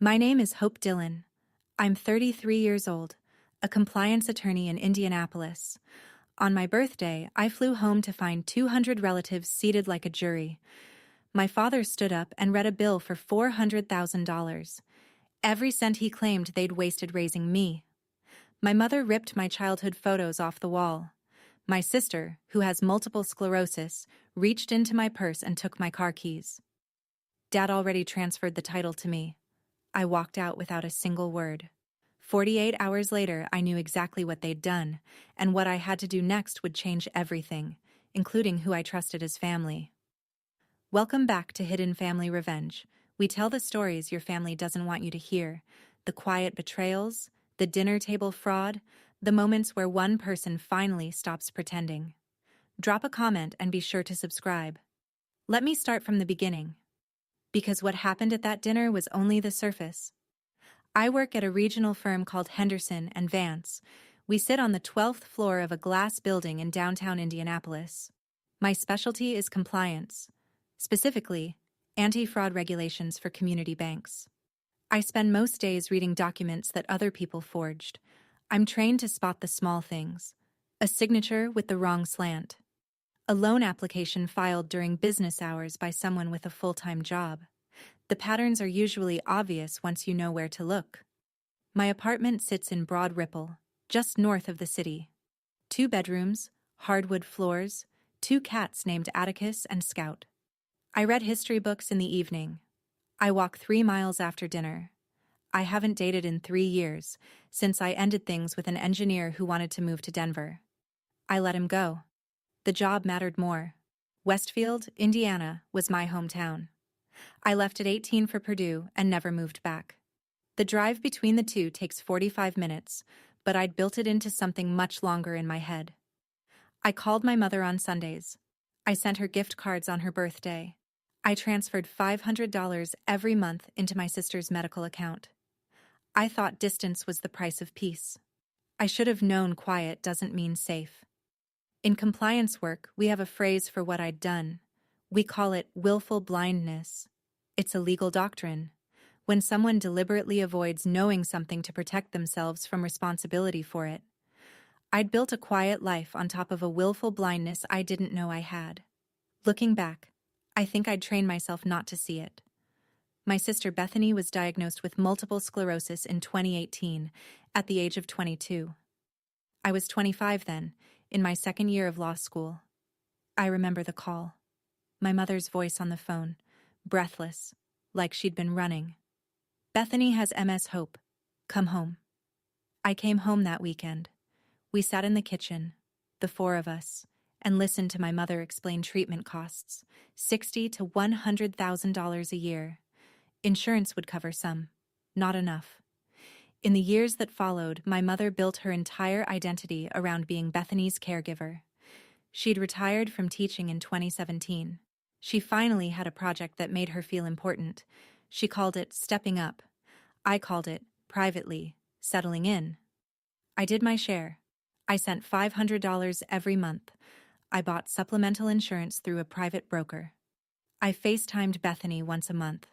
My name is Hope Dillon. I'm 33 years old, a compliance attorney in Indianapolis. On my birthday, I flew home to find 200 relatives seated like a jury. My father stood up and read a bill for $400,000. Every cent he claimed they'd wasted raising me. My mother ripped my childhood photos off the wall. My sister, who has multiple sclerosis, reached into my purse and took my car keys. Dad already transferred the title to me. I walked out without a single word. 48 hours later, I knew exactly what they'd done, and what I had to do next would change everything, including who I trusted as family. Welcome back to Hidden Family Revenge. We tell the stories your family doesn't want you to hear, the quiet betrayals, the dinner table fraud, the moments where one person finally stops pretending. Drop a comment and be sure to subscribe. Let me start from the beginning, because what happened at that dinner was only the surface. I work at a regional firm called Henderson and Vance. We sit on the 12th floor of a glass building in downtown Indianapolis. My specialty is compliance, specifically, anti-fraud regulations for community banks. I spend most days reading documents that other people forged. I'm trained to spot the small things: a signature with the wrong slant, a loan application filed during business hours by someone with a full-time job. The patterns are usually obvious once you know where to look. My apartment sits in Broad Ripple, just north of the city. 2 bedrooms, hardwood floors, 2 cats named Atticus and Scout. I read history books in the evening. I walk 3 miles after dinner. I haven't dated in 3 years, since I ended things with an engineer who wanted to move to Denver. I let him go. The job mattered more. Westfield, Indiana, was my hometown. I left at 18 for Purdue and never moved back. The drive between the two takes 45 minutes, but I'd built it into something much longer in my head. I called my mother on Sundays. I sent her gift cards on her birthday. I transferred $500 every month into my sister's medical account. I thought distance was the price of peace. I should have known quiet doesn't mean safe. In compliance work, we have a phrase for what I'd done. We call it willful blindness. It's a legal doctrine. When someone deliberately avoids knowing something to protect themselves from responsibility for it. I'd built a quiet life on top of a willful blindness I didn't know I had. Looking back, I think I'd trained myself not to see it. My sister Bethany was diagnosed with multiple sclerosis in 2018, at the age of 22. I was 25 then, in my second year of law school. I remember the call. My mother's voice on the phone, breathless, like she'd been running. "Bethany has MS. Hope. Come home." I came home that weekend. We sat in the kitchen, the 4 of us, and listened to my mother explain treatment costs, $60,000 to $100,000 a year. Insurance would cover some, not enough. In the years that followed, my mother built her entire identity around being Bethany's caregiver. She'd retired from teaching in 2017. She finally had a project that made her feel important. She called it stepping up. I called it, privately, settling in. I did my share. I sent $500 every month. I bought supplemental insurance through a private broker. I FaceTimed Bethany once a month.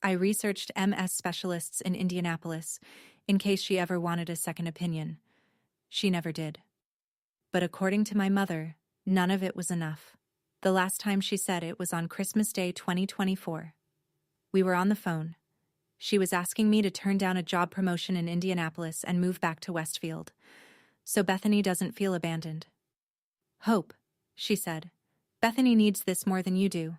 I researched MS specialists in Indianapolis in case she ever wanted a second opinion. She never did. But according to my mother, none of it was enough. The last time she said it was on Christmas Day 2024. We were on the phone. She was asking me to turn down a job promotion in Indianapolis and move back to Westfield, so Bethany doesn't feel abandoned. "Hope," she said, "Bethany needs this more than you do."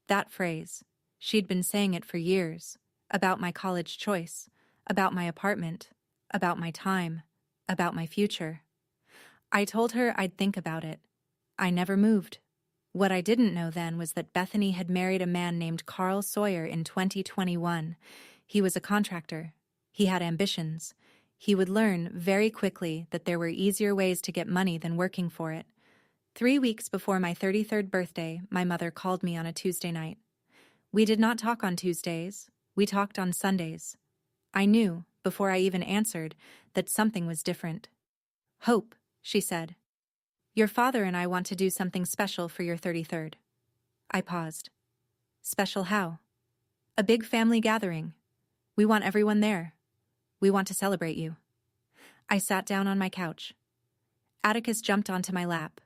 That phrase, she'd been saying it for years, about my college choice, about my apartment, about my time, about my future. I told her I'd think about it. I never moved. What I didn't know then was that Bethany had married a man named Carl Sawyer in 2021. He was a contractor. He had ambitions. He would learn very quickly that there were easier ways to get money than working for it. 3 weeks before my 33rd birthday, my mother called me on a Tuesday night. We did not talk on Tuesdays. We talked on Sundays. I knew, before I even answered, that something was different. "Hope," she said. "Your father and I want to do something special for your 33rd. I paused. "Special how?" "A big family gathering. We want everyone there. We want to celebrate you. I sat down on my couch. Atticus jumped onto my lap.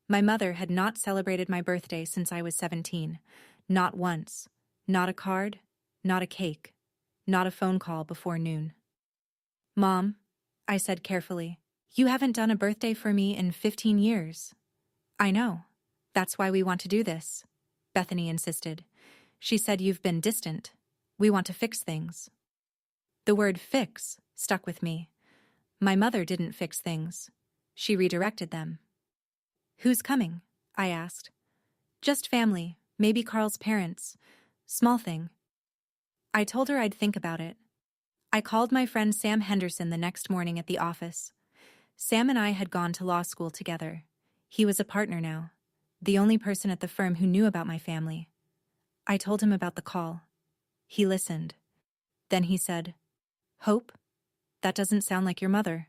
My mother had not celebrated my birthday since I was 17. Not once. Not a card. Not a cake. Not a phone call before noon. Mom, I said carefully, you haven't done a birthday for me in 15 years. I know. That's why we want to do this, Bethany insisted. She said you've been distant. We want to fix things. The word fix stuck with me. My mother didn't fix things. She redirected them. Who's coming? I asked. Just family, maybe Carl's parents. Small thing. I told her I'd think about it. I called my friend Sam Henderson the next morning at the office. Sam and I had gone to law school together. He was a partner now, the only person at the firm who knew about my family. I told him about the call. He listened. Then he said, Hope, that doesn't sound like your mother.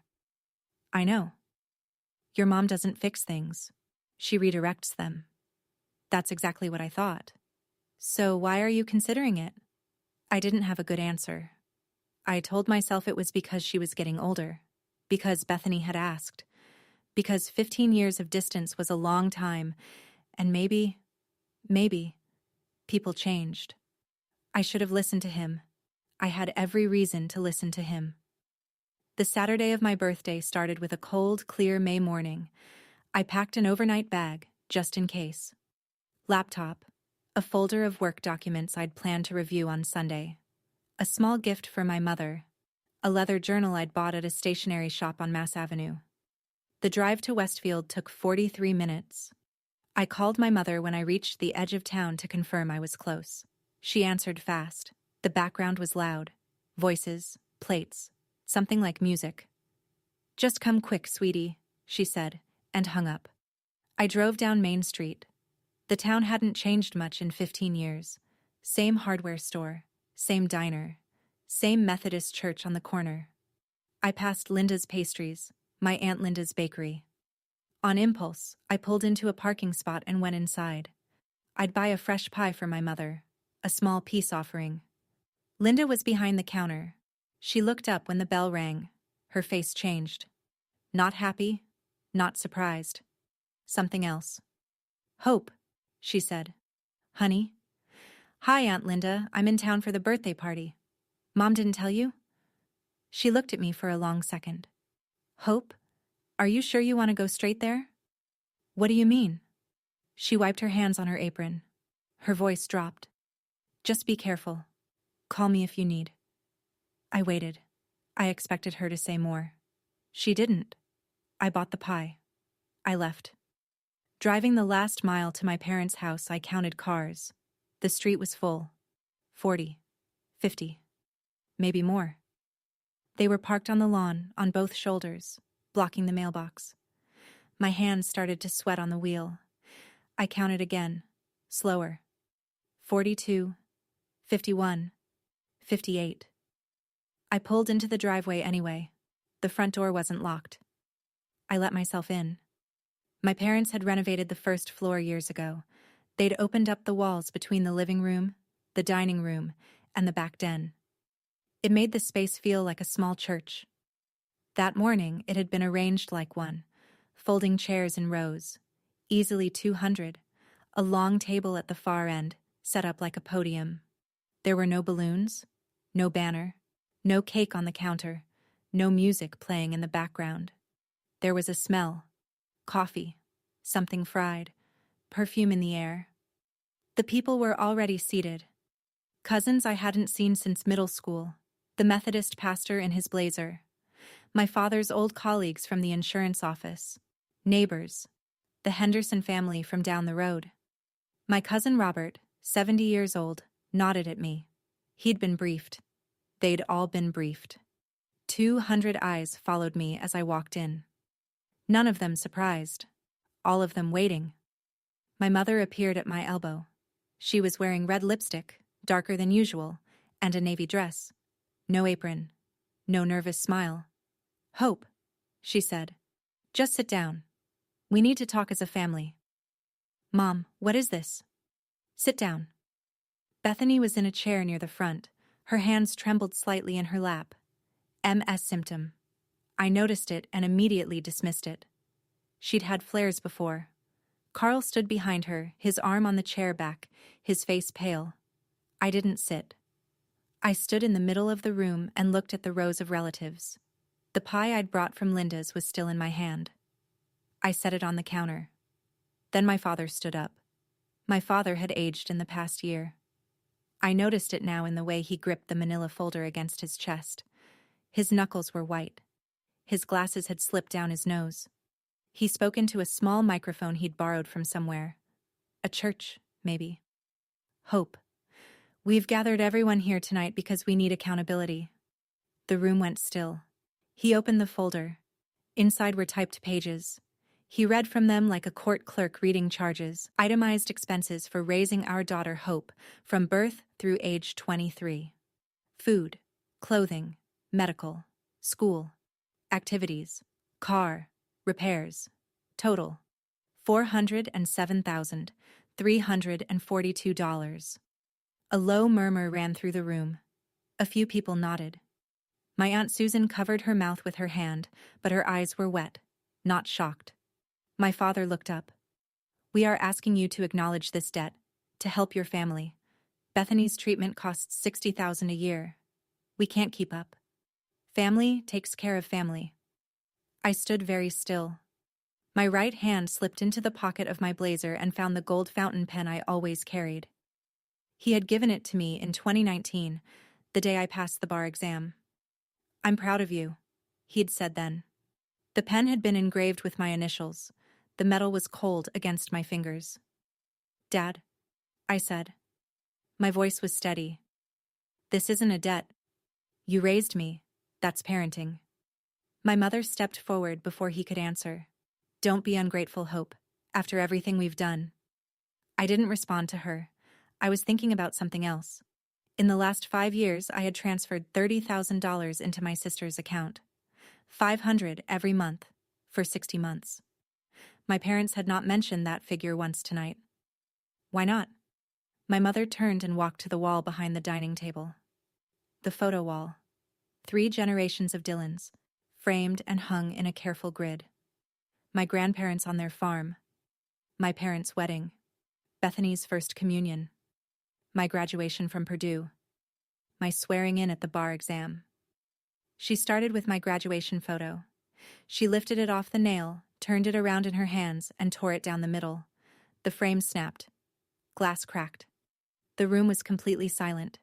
I know. Your mom doesn't fix things. She redirects them. That's exactly what I thought. So why are you considering it? I didn't have a good answer. I told myself it was because she was getting older, because Bethany had asked, because 15 years of distance was a long time, and maybe, people changed. I should have listened to him. I had every reason to listen to him. The Saturday of my birthday started with a cold, clear May morning. I packed an overnight bag, just in case. Laptop, a folder of work documents I'd planned to review on Sunday, a small gift for my mother, a leather journal I'd bought at a stationery shop on Mass Avenue. The drive to Westfield took 43 minutes. I called my mother when I reached the edge of town to confirm I was close. She answered fast. The background was loud. Voices, plates, something like music. Just come quick, sweetie, she said, and hung up. I drove down Main Street. The town hadn't changed much in 15 years. Same hardware store, same diner, same Methodist church on the corner. I passed Linda's Pastries, my Aunt Linda's bakery. On impulse, I pulled into a parking spot and went inside. I'd buy a fresh pie for my mother, a small peace offering. Linda was behind the counter. She looked up when the bell rang. Her face changed. Not happy, not surprised. Something else. Hope, she said. Honey? Hi, Aunt Linda. I'm in town for the birthday party. Mom didn't tell you? She looked at me for a long second. Hope? Are you sure you want to go straight there? What do you mean? She wiped her hands on her apron. Her voice dropped. Just be careful. Call me if you need. I waited. I expected her to say more. She didn't. I bought the pie. I left. Driving the last mile to my parents' house, I counted cars. The street was full. 40, 50, maybe more. They were parked on the lawn, on both shoulders, blocking the mailbox. My hands started to sweat on the wheel. I counted again, slower. 42, 51, 58. I pulled into the driveway anyway. The front door wasn't locked. I let myself in. My parents had renovated the first floor years ago. They'd opened up the walls between the living room, the dining room, and the back den. It made the space feel like a small church. That morning, it had been arranged like one, folding chairs in rows, easily 200, a long table at the far end, set up like a podium. There were no balloons, no banner, no cake on the counter, no music playing in the background. There was a smell, coffee, something fried, perfume in the air. The people were already seated. Cousins I hadn't seen since middle school, the Methodist pastor in his blazer, my father's old colleagues from the insurance office, neighbors, the Henderson family from down the road. My cousin Robert, 70 years old, nodded at me. He'd been briefed. They'd all been briefed. 200 eyes followed me as I walked in. None of them surprised. All of them waiting. My mother appeared at my elbow. She was wearing red lipstick, darker than usual, and a navy dress. No apron. No nervous smile. Hope, she said. Just sit down. We need to talk as a family. Mom, what is this? Sit down. Bethany was in a chair near the front, Her hands trembled slightly in her lap. MS symptom. I noticed it and immediately dismissed it. She'd had flares before. Carl stood behind her, his arm on the chair back, his face pale. I didn't sit. I stood in the middle of the room and looked at the rows of relatives. The pie I'd brought from Linda's was still in my hand. I set it on the counter. Then my father stood up. My father had aged in the past year. I noticed it now in the way he gripped the manila folder against his chest. His knuckles were white. His glasses had slipped down his nose. He spoke into a small microphone he'd borrowed from somewhere. A church, maybe. Hope. We've gathered everyone here tonight because we need accountability. The room went still. He opened the folder. Inside were typed pages. He read from them like a court clerk reading charges, itemized expenses for raising our daughter Hope from birth through age 23. Food, clothing, medical, school, activities, car, repairs. Total, $407,342. A low murmur ran through the room. A few people nodded. My Aunt Susan covered her mouth with her hand, but her eyes were wet, not shocked. My father looked up. We are asking you to acknowledge this debt, to help your family. Bethany's treatment costs $60,000 a year. We can't keep up. Family takes care of family. I stood very still. My right hand slipped into the pocket of my blazer and found the gold fountain pen I always carried. He had given it to me in 2019, the day I passed the bar exam. I'm proud of you, he'd said then. The pen had been engraved with my initials. The metal was cold against my fingers. Dad, I said. My voice was steady. This isn't a debt. You raised me. That's parenting. My mother stepped forward before he could answer. Don't be ungrateful, Hope, after everything we've done. I didn't respond to her. I was thinking about something else. In the last 5 years, I had transferred $30,000 into my sister's account. $500 every month, for 60 months. My parents had not mentioned that figure once tonight. Why not? My mother turned and walked to the wall behind the dining table. The photo wall. 3 generations of Dillons, framed and hung in a careful grid. My grandparents on their farm. My parents' wedding. Bethany's first communion. My graduation from Purdue. My swearing in at the bar exam. She started with my graduation photo. She lifted it off the nail, turned it around in her hands, and tore it down the middle. The frame snapped. Glass cracked. The room was completely silent.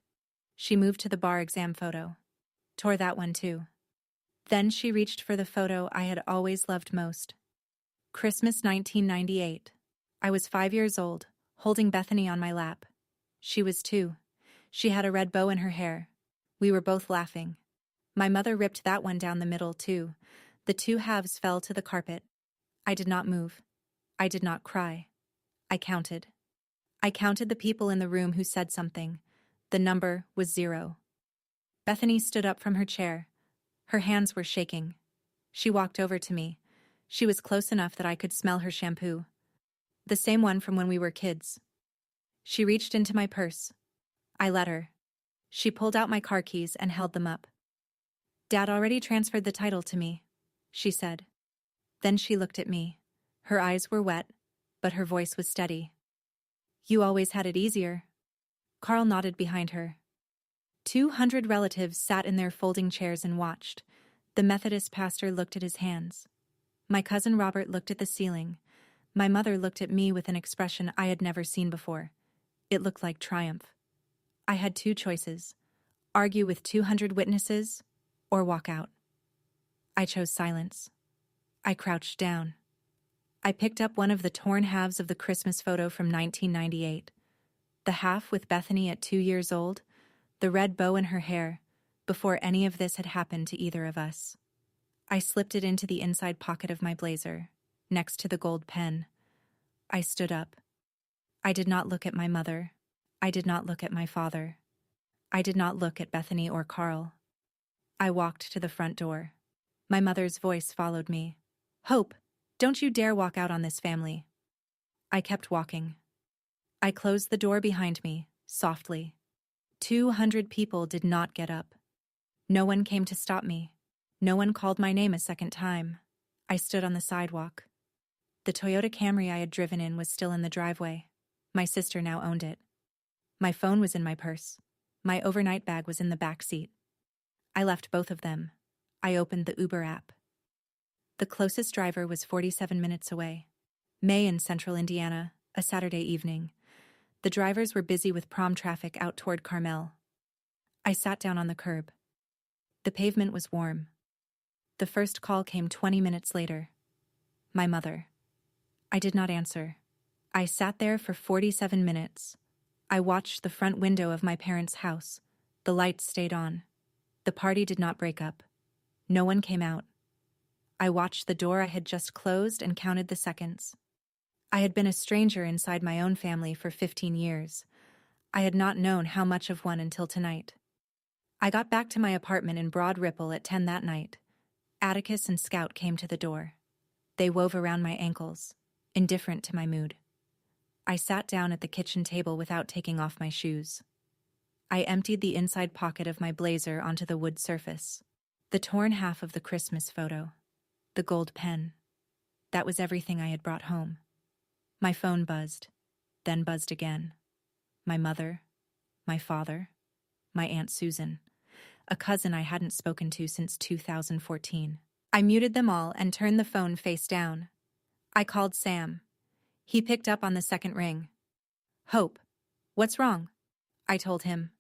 She moved to the bar exam photo. Tore that one too. Then she reached for the photo I had always loved most. Christmas 1998. I was 5 years old, holding Bethany on my lap. She was 2. She had a red bow in her hair. We were both laughing. My mother ripped that one down the middle too. The 2 halves fell to the carpet. I did not move. I did not cry. I counted. I counted the people in the room who said something. The number was 0. Bethany stood up from her chair. Her hands were shaking. She walked over to me. She was close enough that I could smell her shampoo. The same one from when we were kids. She reached into my purse. I let her. She pulled out my car keys and held them up. Dad already transferred the title to me, she said. Then she looked at me. Her eyes were wet, but her voice was steady. You always had it easier. Carl nodded behind her. 200 relatives sat in their folding chairs and watched. The Methodist pastor looked at his hands. My cousin Robert looked at the ceiling. My mother looked at me with an expression I had never seen before. It looked like triumph. I had 2 choices: argue with 200 witnesses or walk out. I chose silence. I crouched down. I picked up one of the torn halves of the Christmas photo from 1998. The half with Bethany at 2 years old, the red bow in her hair, before any of this had happened to either of us. I slipped it into the inside pocket of my blazer, next to the gold pen. I stood up. I did not look at my mother. I did not look at my father. I did not look at Bethany or Carl. I walked to the front door. My mother's voice followed me. Hope, don't you dare walk out on this family. I kept walking. I closed the door behind me, softly. 200 people did not get up. No one came to stop me. No one called my name a second time. I stood on the sidewalk. The Toyota Camry I had driven in was still in the driveway. My sister now owned it. My phone was in my purse. My overnight bag was in the back seat. I left both of them. I opened the Uber app. The closest driver was 47 minutes away. May in central Indiana, a Saturday evening. The drivers were busy with prom traffic out toward Carmel. I sat down on the curb. The pavement was warm. The first call came 20 minutes later. My mother. I did not answer. I sat there for 47 minutes. I watched the front window of my parents' house. The lights stayed on. The party did not break up. No one came out. I watched the door I had just closed and counted the seconds. I had been a stranger inside my own family for 15 years. I had not known how much of one until tonight. I got back to my apartment in Broad Ripple at 10 that night. Atticus and Scout came to the door. They wove around my ankles, indifferent to my mood. I sat down at the kitchen table without taking off my shoes. I emptied the inside pocket of my blazer onto the wood surface. The torn half of the Christmas photo. The gold pen. That was everything I had brought home. My phone buzzed, then buzzed again. My mother, my father, my Aunt Susan, a cousin I hadn't spoken to since 2014. I muted them all and turned the phone face down. I called Sam. He picked up on the second ring. Hope, what's wrong? I told him.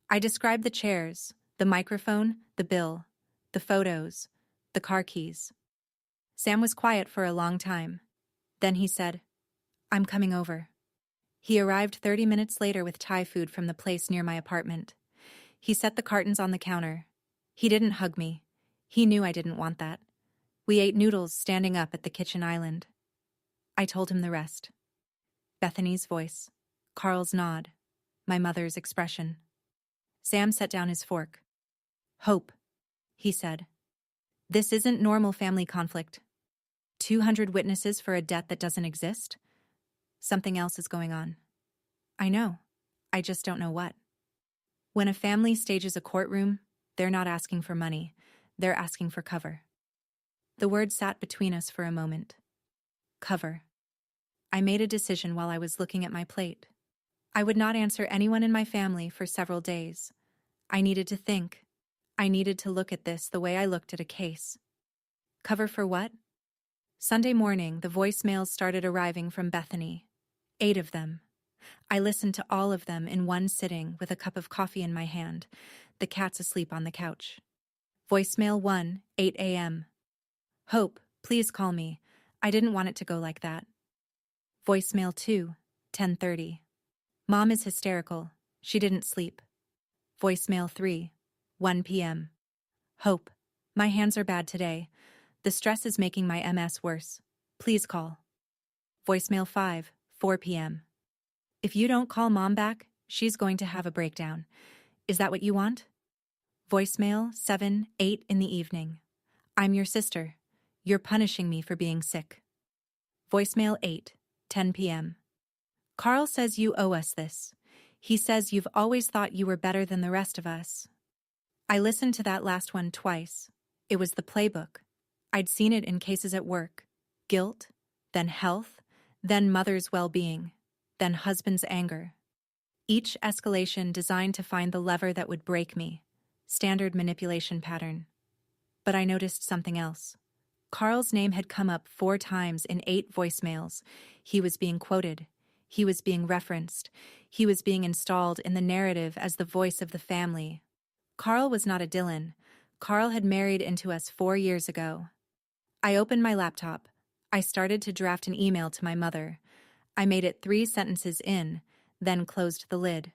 I described the chairs, the microphone, the bill, the photos, the car keys. Sam was quiet for a long time. Then he said, I'm coming over. He arrived 30 minutes later with Thai food from the place near my apartment. He set the cartons on the counter. He didn't hug me. He knew I didn't want that. We ate noodles standing up at the kitchen island. I told him the rest. Bethany's voice, Carl's nod, my mother's expression. Sam set down his fork. Hope, he said. This isn't normal family conflict. 200 witnesses for a debt that doesn't exist? Something else is going on. I know. I just don't know what. When a family stages a courtroom, they're not asking for money. They're asking for cover. The word sat between us for a moment. Cover. I made a decision while I was looking at my plate. I would not answer anyone in my family for several days. I needed to think. I needed to look at this the way I looked at a case. Cover for what? Sunday morning, the voicemails started arriving from Bethany. 8 of them. I listened to all of them in one sitting with a cup of coffee in my hand, the cats asleep on the couch. Voicemail 1, 8 a.m. Hope, please call me. I didn't want it to go like that. Voicemail 2, 10:30. Mom is hysterical. She didn't sleep. Voicemail 3, 1 p.m. Hope, my hands are bad today. The stress is making my MS worse. Please call. Voicemail 5, 4 p.m. If you don't call Mom back, she's going to have a breakdown. Is that what you want? Voicemail 7, 8 in the evening. I'm your sister. You're punishing me for being sick. Voicemail 8, 10 p.m. Carl says you owe us this. He says you've always thought you were better than the rest of us. I listened to that last one twice. It was the playbook. I'd seen it in cases at work. Guilt, then health, then mother's well-being, then husband's anger. Each escalation designed to find the lever that would break me. Standard manipulation pattern. But I noticed something else. Carl's name had come up 4 times in 8 voicemails. He was being quoted. He was being referenced. He was being installed in the narrative as the voice of the family. Carl was not a Dillon. Carl had married into us 4 years ago. I opened my laptop. I started to draft an email to my mother. I made it 3 sentences in, then closed the lid.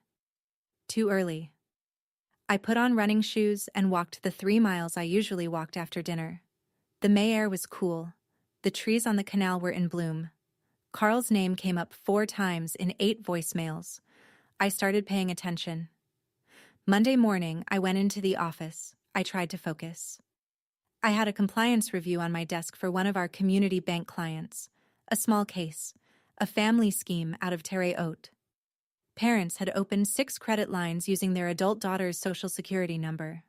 Too early. I put on running shoes and walked the 3 miles I usually walked after dinner. The May air was cool. The trees on the canal were in bloom. Carl's name came up 4 times in 8 voicemails. I started paying attention. Monday morning, I went into the office. I tried to focus. I had a compliance review on my desk for one of our community bank clients. A small case. A family scheme out of terre haute. Parents had opened 6 credit lines using their adult daughter's social security number.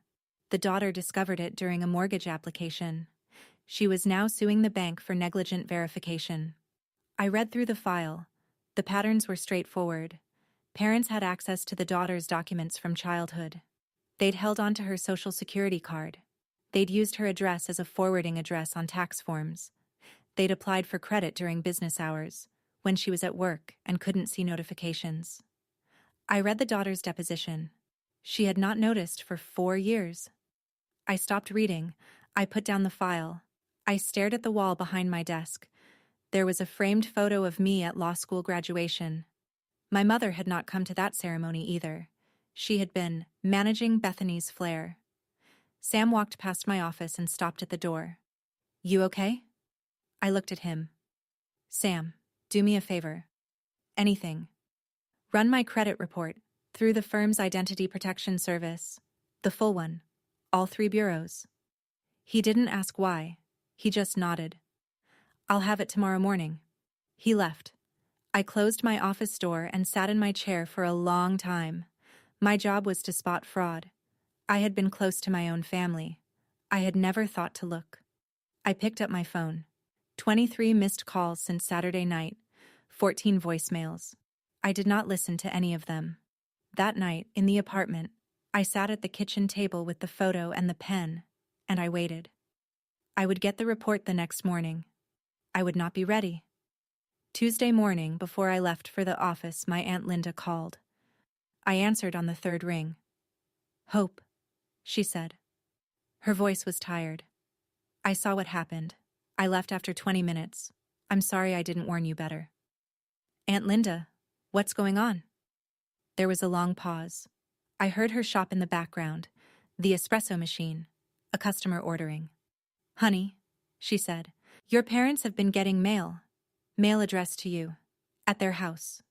The daughter discovered it during a mortgage application. She was now suing the bank for negligent verification. I read through the file. The patterns were straightforward. Parents had access to the daughter's documents from childhood. They'd held onto her social security card. They'd used her address as a forwarding address on tax forms. They'd applied for credit during business hours, when she was at work and couldn't see notifications. I read the daughter's deposition. She had not noticed for 4 years. I stopped reading. I put down the file. I stared at the wall behind my desk. There was a framed photo of me at law school graduation. My mother had not come to that ceremony either. She had been managing Bethany's flair. Sam walked past my office and stopped at the door. "You okay?" I looked at him. "Sam, do me a favor." "Anything." "Run my credit report through the firm's identity protection service. The full one. All 3 bureaus." He didn't ask why. He just nodded. "I'll have it tomorrow morning." He left. I closed my office door and sat in my chair for a long time. My job was to spot fraud. I had been close to my own family. I had never thought to look. I picked up my phone. 23 missed calls since Saturday night, 14 voicemails. I did not listen to any of them. That night, in the apartment, I sat at the kitchen table with the photo and the pen, and I waited. I would get the report the next morning. I would not be ready. Tuesday morning, before I left for the office, my Aunt Linda called. I answered on the 3rd ring. "Hope," she said. Her voice was tired. "I saw what happened. I left after 20 minutes. I'm sorry I didn't warn you better." "Aunt Linda, what's going on?" There was a long pause. I heard her shop in the background, the espresso machine, a customer ordering. "Honey," she said, "your parents have been getting mail addressed to you, at their house,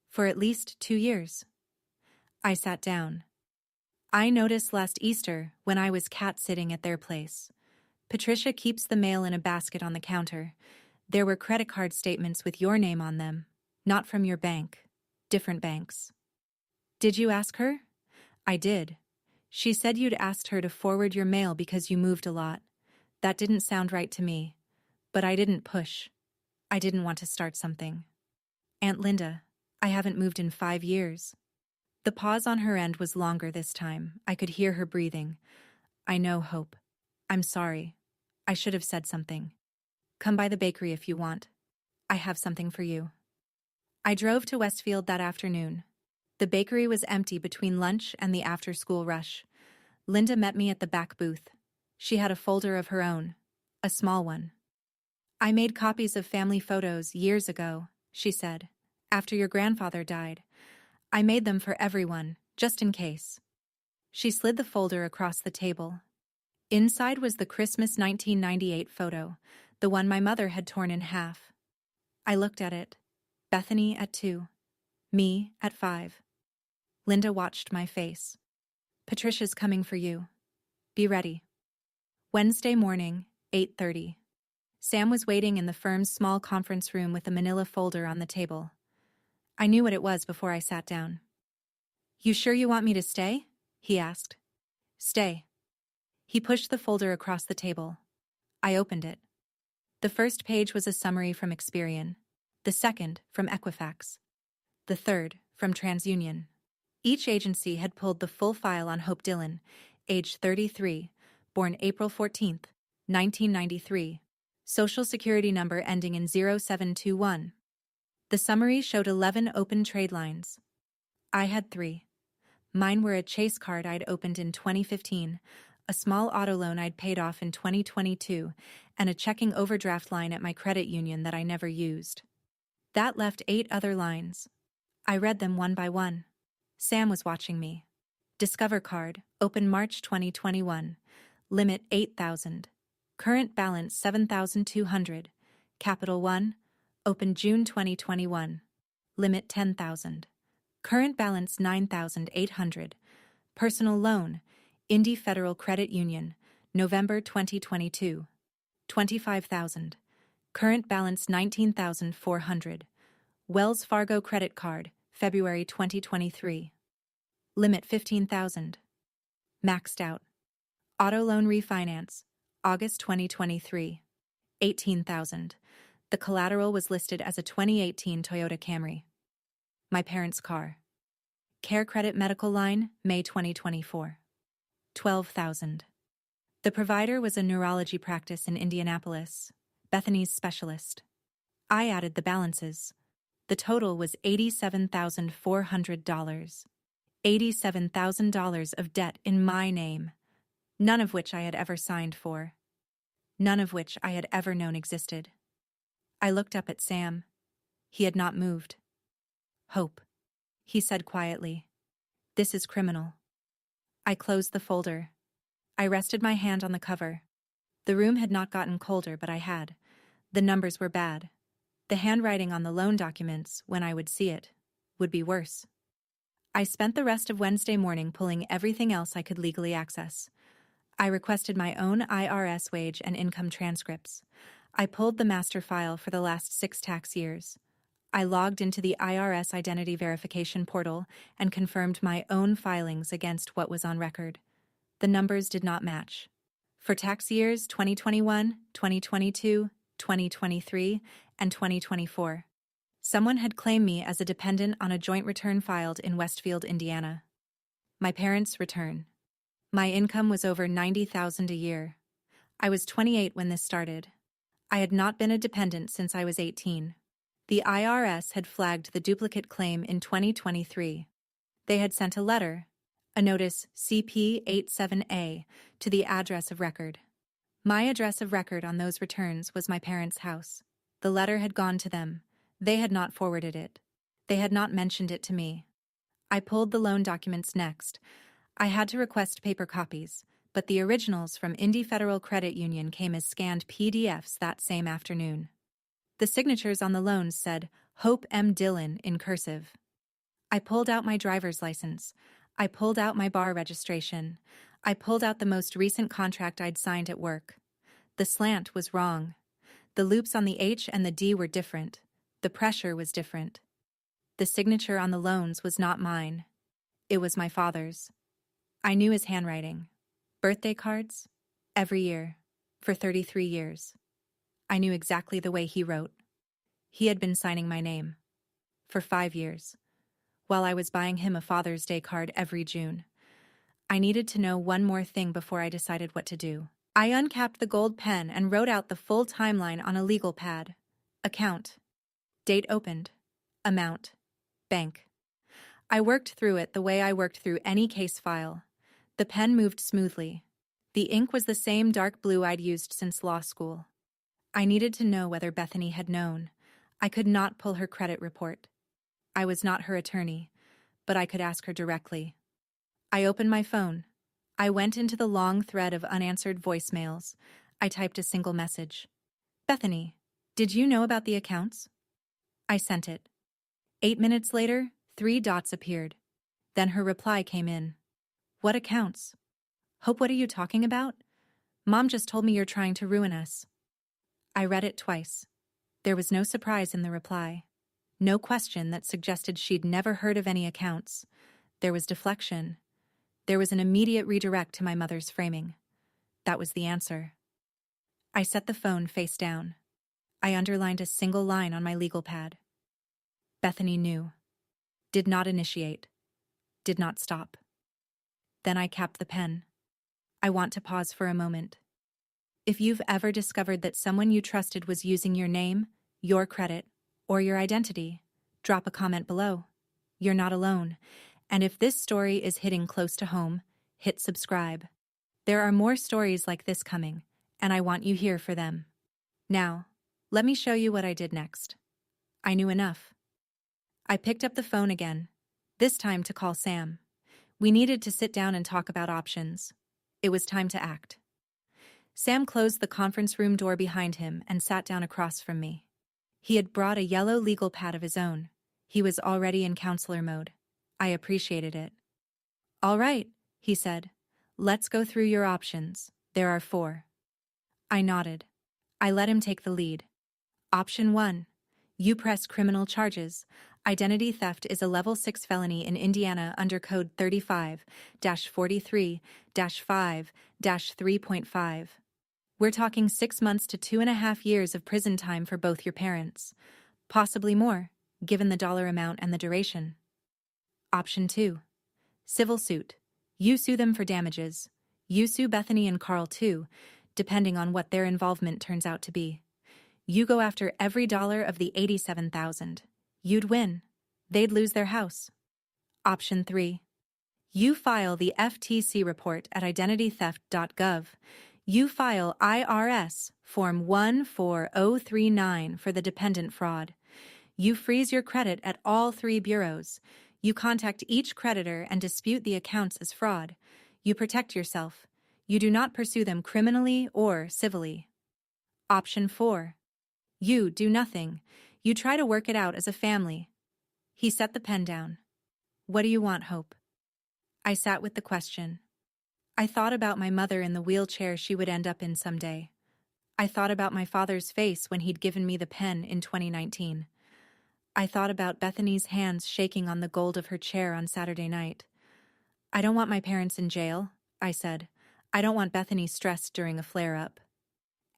for at least 2 years. I sat down. "I noticed last Easter when I was cat-sitting at their place. Patricia keeps the mail in a basket on the counter. There were credit card statements with your name on them, not from your bank, different banks." "Did you ask her?" "I did. She said you'd asked her to forward your mail because you moved a lot. That didn't sound right to me, but I didn't push. I didn't want to start something." "Aunt Linda, I haven't moved in 5 years." The pause on her end was longer this time. I could hear her breathing. "I know, Hope. I'm sorry. I should have said something. Come by the bakery if you want. I have something for you." I drove to Westfield that afternoon. The bakery was empty between lunch and the after-school rush. Linda met me at the back booth. She had a folder of her own, a small one. "I made copies of family photos years ago," she said, "after your grandfather died. I made them for everyone, just in case." She slid the folder across the table. Inside was the Christmas 1998 photo, the one my mother had torn in half. I looked at it. Bethany at 2. Me at 5. Linda watched my face. "Patricia's coming for you. Be ready." Wednesday morning, 8:30. Sam was waiting in the firm's small conference room with a manila folder on the table. I knew what it was before I sat down. "You sure you want me to stay?" he asked. "Stay." He pushed the folder across the table. I opened it. The first page was a summary from Experian, the second from Equifax, the third from TransUnion. Each agency had pulled the full file on Hope Dillon, age 33, born April 14, 1993, Social Security number ending in 0721. The summary showed 11 open trade lines. I had 3. Mine were a Chase card I'd opened in 2015, a small auto loan I'd paid off in 2022, and a checking overdraft line at my credit union that I never used. That left 8 other lines. I read them one by one. Sam was watching me. Discover card, open March 2021. Limit 8,000. Current balance 7,200. Capital 1. Open June 2021. Limit 10,000. Current balance 9,800. Personal loan, Indy Federal Credit Union, November 2022. 25,000. Current balance 19,400. Wells Fargo credit card, February 2023. Limit 15,000. Maxed out. Auto loan refinance, August 2023. 18,000. The collateral was listed as a 2018 Toyota Camry. My parents' car. Care Credit Medical Line, May 2024. 12,000. The provider was a neurology practice in Indianapolis, Bethany's specialist. I added the balances. The total was $87,400. $87,000 of debt in my name, none of which I had ever signed for, none of which I had ever known existed. I looked up at Sam. He had not moved. "Hope," he said quietly. "This is criminal." I closed the folder. I rested my hand on the cover. The room had not gotten colder, but I had. The numbers were bad. The handwriting on the loan documents, when I would see it, would be worse. I spent the rest of Wednesday morning pulling everything else I could legally access. I requested my own IRS wage and income transcripts. I pulled the master file for the last 6 tax years. I logged into the IRS identity verification portal and confirmed my own filings against what was on record. The numbers did not match. For tax years 2021, 2022, 2023, and 2024. Someone had claimed me as a dependent on a joint return filed in Westfield, Indiana. My parents' return. My income was over $90,000 a year. I was 28 when this started. I had not been a dependent since I was 18. The IRS had flagged the duplicate claim in 2023. They had sent a letter, a notice CP87A, to the address of record. My address of record on those returns was my parents' house. The letter had gone to them. They had not forwarded it. They had not mentioned it to me. I pulled the loan documents next. I had to request paper copies, but the originals from Indy Federal Credit Union came as scanned PDFs that same afternoon. The signatures on the loans said, Hope M. Dillon in cursive. I pulled out my driver's license. I pulled out my bar registration. I pulled out the most recent contract I'd signed at work. The slant was wrong. The loops on the H and the D were different. The pressure was different. The signature on the loans was not mine. It was my father's. I knew his handwriting. Birthday cards? Every year. For 33 years. I knew exactly the way he wrote. He had been signing my name. For 5 years. While I was buying him a Father's Day card every June. I needed to know one more thing before I decided what to do. I uncapped the gold pen and wrote out the full timeline on a legal pad. Account. Date opened. Amount. Bank. I worked through it the way I worked through any case file. The pen moved smoothly. The ink was the same dark blue I'd used since law school. I needed to know whether Bethany had known. I could not pull her credit report. I was not her attorney, but I could ask her directly. I opened my phone. I went into the long thread of unanswered voicemails. I typed a single message. Bethany, did you know about the accounts? I sent it. 8 minutes later, 3 dots appeared. Then her reply came in. What accounts? Hope, what are you talking about? Mom just told me you're trying to ruin us. I read it twice. There was no surprise in the reply. No question that suggested she'd never heard of any accounts. There was deflection. There was an immediate redirect to my mother's framing. That was the answer. I set the phone face down. I underlined a single line on my legal pad. Bethany knew. Did not initiate. Did not stop. Then I capped the pen. I want to pause for a moment. If you've ever discovered that someone you trusted was using your name, your credit, or your identity, drop a comment below. You're not alone. And if this story is hitting close to home, hit subscribe. There are more stories like this coming, and I want you here for them. Now, let me show you what I did next. I knew enough. I picked up the phone again, this time to call Sam. We needed to sit down and talk about options. It was time to act. Sam closed the conference room door behind him and sat down across from me. He had brought a yellow legal pad of his own. He was already in counselor mode. I appreciated it. All right, he said. Let's go through your options. There are 4. I nodded. I let him take the lead. Option 1. You press criminal charges. Identity theft is a level 6 felony in Indiana under Code 35-43-5-3.5. We're talking 6 months to 2.5 years of prison time for both your parents. Possibly more, given the dollar amount and the duration. Option 2. Civil suit. You sue them for damages. You sue Bethany and Carl too, depending on what their involvement turns out to be. You go after every dollar of the $87,000. You'd win. They'd lose their house. Option 3. You file the FTC report at identitytheft.gov. You file IRS Form 14039 for the dependent fraud. You freeze your credit at all 3 bureaus. You contact each creditor and dispute the accounts as fraud. You protect yourself. You do not pursue them criminally or civilly. Option 4. You do nothing. You try to work it out as a family. He set the pen down. What do you want, Hope? I sat with the question. I thought about my mother in the wheelchair she would end up in someday. I thought about my father's face when he'd given me the pen in 2019. I thought about Bethany's hands shaking on the gold of her chair on Saturday night. I don't want my parents in jail, I said. I don't want Bethany stressed during a flare-up.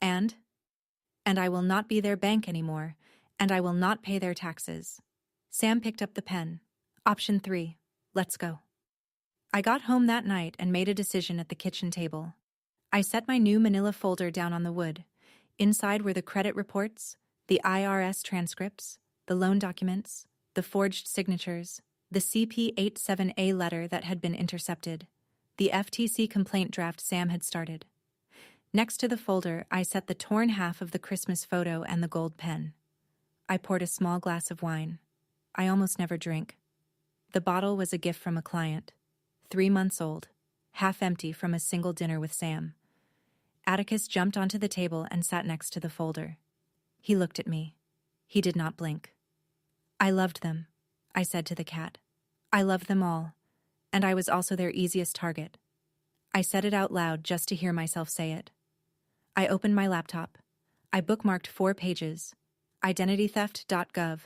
And I will not be their bank anymore, and I will not pay their taxes. Sam picked up the pen. Option 3. Let's go. I got home that night and made a decision at the kitchen table. I set my new manila folder down on the wood. Inside were the credit reports, the IRS transcripts, the loan documents, the forged signatures, the CP-87A letter that had been intercepted, the FTC complaint draft Sam had started. Next to the folder, I set the torn half of the Christmas photo and the gold pen. I poured a small glass of wine. I almost never drink. The bottle was a gift from a client, 3 months old, half empty from a single dinner with Sam. Atticus jumped onto the table and sat next to the folder. He looked at me. He did not blink. I loved them, I said to the cat. I loved them all, and I was also their easiest target. I said it out loud just to hear myself say it. I opened my laptop. I bookmarked 4 pages. Identitytheft.gov,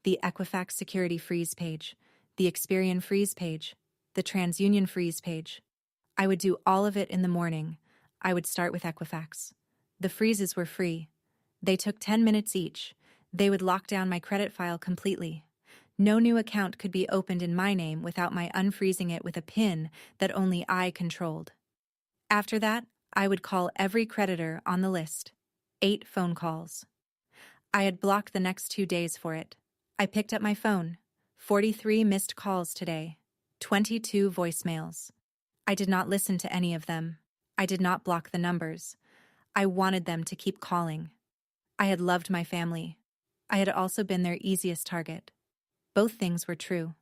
the Equifax security freeze page, the Experian freeze page, the TransUnion freeze page. I would do all of it in the morning. I would start with Equifax. The freezes were free. They took 10 minutes each. They would lock down my credit file completely. No new account could be opened in my name without my unfreezing it with a PIN that only I controlled. After that, I would call every creditor on the list. 8 phone calls. I had blocked the next 2 days for it. I picked up my phone. 43 missed calls today. 22 voicemails. I did not listen to any of them. I did not block the numbers. I wanted them to keep calling. I had loved my family. I had also been their easiest target. Both things were true.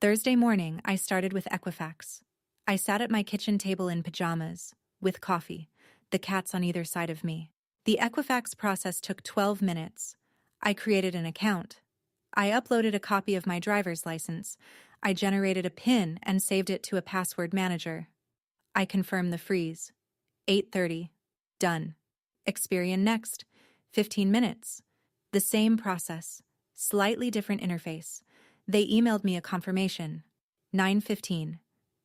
Thursday morning, I started with Equifax. I sat at my kitchen table in pajamas, with coffee, the cats on either side of me. The Equifax process took 12 minutes. I created an account. I uploaded a copy of my driver's license. I generated a PIN and saved it to a password manager. I confirmed the freeze. 8:30. Done. Experian next. 15 minutes. The same process. Slightly different interface. They emailed me a confirmation. 9:15.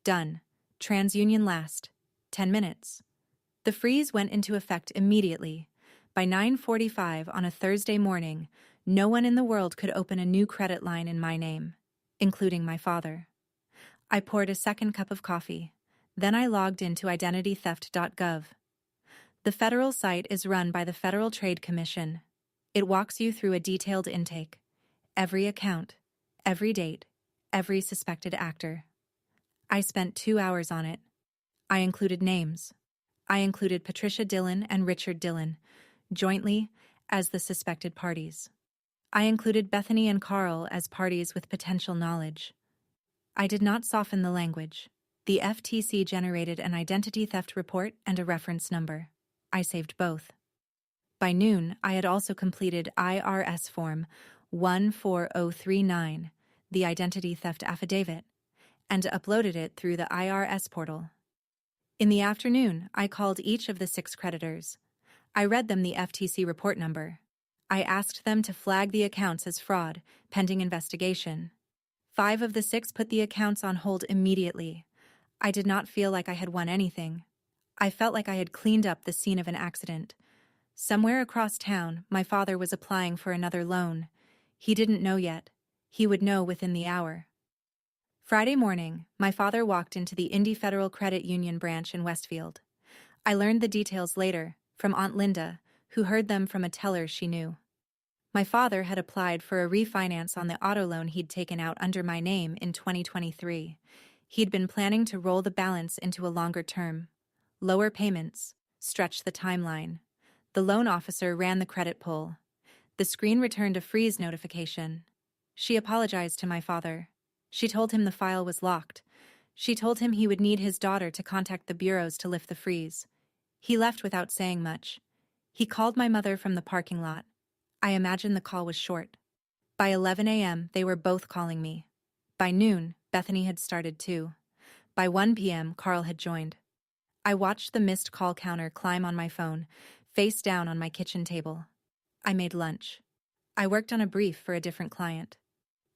Done. TransUnion last. 10 minutes. The freeze went into effect immediately. By 9:45 on a Thursday morning, no one in the world could open a new credit line in my name, including my father. I poured a second cup of coffee. Then I logged into identitytheft.gov. The federal site is run by the Federal Trade Commission. It walks you through a detailed intake. Every account, every date, every suspected actor. I spent 2 hours on it. I included names. I included Patricia Dillon and Richard Dillon, jointly as the suspected parties. I included Bethany and Carl as parties with potential knowledge. I did not soften the language. The FTC generated an identity theft report and a reference number. I saved both. By noon, I had also completed IRS Form 14039, the identity theft affidavit, and uploaded it through the IRS portal. In the afternoon, I called each of the 6 creditors. I read them the FTC report number. I asked them to flag the accounts as fraud, pending investigation. 5 of the 6 put the accounts on hold immediately. I did not feel like I had won anything. I felt like I had cleaned up the scene of an accident. Somewhere across town, my father was applying for another loan. He didn't know yet. He would know within the hour. Friday morning, my father walked into the Indy Federal Credit Union branch in Westfield. I learned the details later, from Aunt Linda, who heard them from a teller she knew. My father had applied for a refinance on the auto loan he'd taken out under my name in 2023. He'd been planning to roll the balance into a longer term. Lower payments, stretch the timeline. The loan officer ran the credit pull. The screen returned a freeze notification. She apologized to my father. She told him the file was locked. She told him he would need his daughter to contact the bureaus to lift the freeze. He left without saying much. He called my mother from the parking lot. I imagine the call was short. By 11 a.m., they were both calling me. By noon, Bethany had started too. By 1 p.m., Carl had joined. I watched the missed call counter climb on my phone, face down on my kitchen table. I made lunch. I worked on a brief for a different client.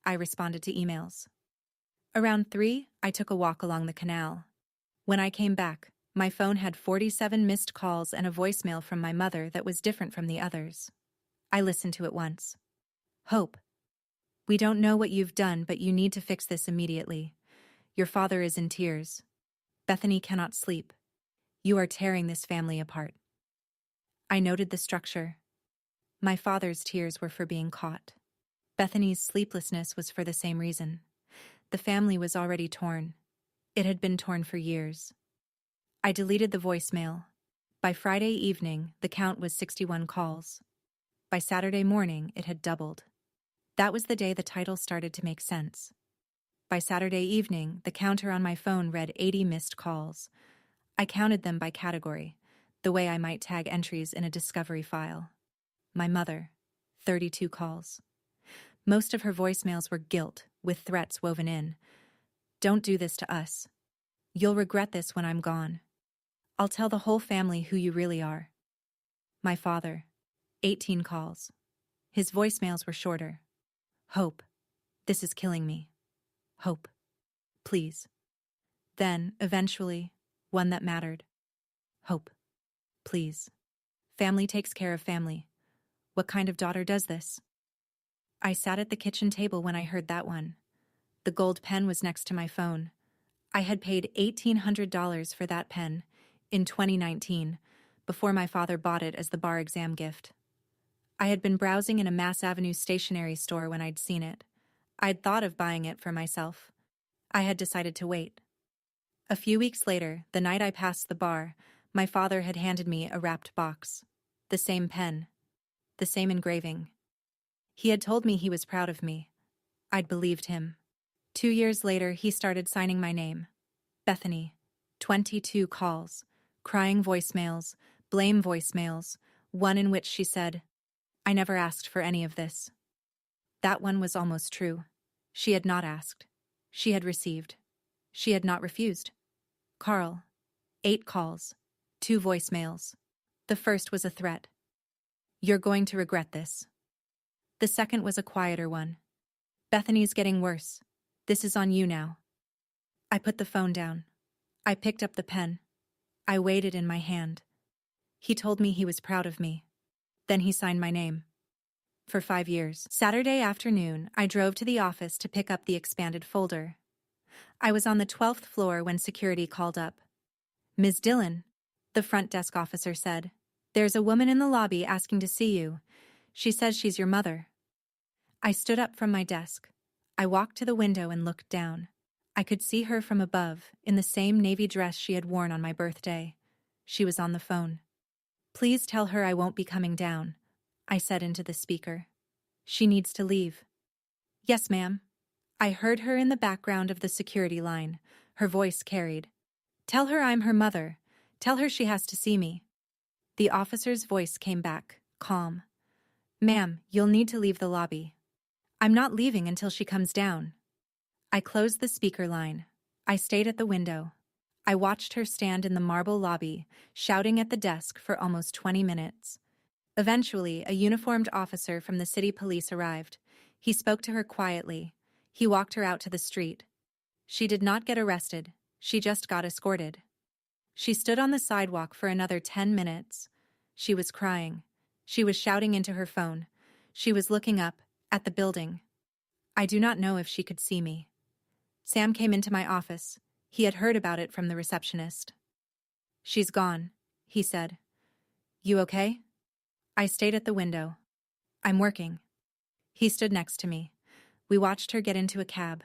I responded to emails. Around 3, I took a walk along the canal. When I came back, my phone had 47 missed calls and a voicemail from my mother that was different from the others. I listened to it once. Hope. We don't know what you've done, but you need to fix this immediately. Your father is in tears. Bethany cannot sleep. You are tearing this family apart. I noted the structure. My father's tears were for being caught. Bethany's sleeplessness was for the same reason. The family was already torn. It had been torn for years. I deleted the voicemail. By Friday evening, the count was 61 calls. By Saturday morning, it had doubled. That was the day the title started to make sense. By Saturday evening, the counter on my phone read 80 missed calls. I counted them by category, the way I might tag entries in a discovery file. My mother, 32 calls. Most of her voicemails were guilt, with threats woven in. Don't do this to us. You'll regret this when I'm gone. I'll tell the whole family who you really are. My father, 18 calls. His voicemails were shorter. Hope, this is killing me. Hope, please. Then, eventually, one that mattered. Hope, please. Family takes care of family. What kind of daughter does this? I sat at the kitchen table when I heard that one. The gold pen was next to my phone. I had paid $1,800 for that pen in 2019, before my father bought it as the bar exam gift. I had been browsing in a Mass Avenue stationery store when I'd seen it. I'd thought of buying it for myself. I had decided to wait. A few weeks later, the night I passed the bar, my father had handed me a wrapped box. The same pen. The same engraving. He had told me he was proud of me. I'd believed him. 2 years later, he started signing my name. Bethany. 22 calls. Crying voicemails. Blame voicemails. One in which she said, "I never asked for any of this." That one was almost true. She had not asked. She had received. She had not refused. Carl. 8 calls. 2 voicemails. The first was a threat. "You're going to regret this." The second was a quieter one. "Bethany's getting worse. This is on you now." I put the phone down. I picked up the pen. I weighed it in my hand. He told me he was proud of me. Then he signed my name. For 5 years. Saturday afternoon, I drove to the office to pick up the expanded folder. I was on the 12th floor when security called up. "Ms. Dillon," the front desk officer said, "there's a woman in the lobby asking to see you. She says she's your mother." I stood up from my desk. I walked to the window and looked down. I could see her from above, in the same navy dress she had worn on my birthday. She was on the phone. "Please tell her I won't be coming down," I said into the speaker. "She needs to leave." "Yes, ma'am." I heard her in the background of the security line. Her voice carried. "Tell her I'm her mother. Tell her she has to see me." The officer's voice came back, calm. "Ma'am, you'll need to leave the lobby." "I'm not leaving until she comes down." I closed the speaker line. I stayed at the window. I watched her stand in the marble lobby, shouting at the desk for almost 20 minutes. Eventually, a uniformed officer from the city police arrived. He spoke to her quietly. He walked her out to the street. She did not get arrested. She just got escorted. She stood on the sidewalk for another 10 minutes. She was crying. She was shouting into her phone. She was looking up, at the building. I do not know if she could see me. Sam came into my office. He had heard about it from the receptionist. "She's gone," he said. "You okay?" I stayed at the window. "I'm working." He stood next to me. We watched her get into a cab.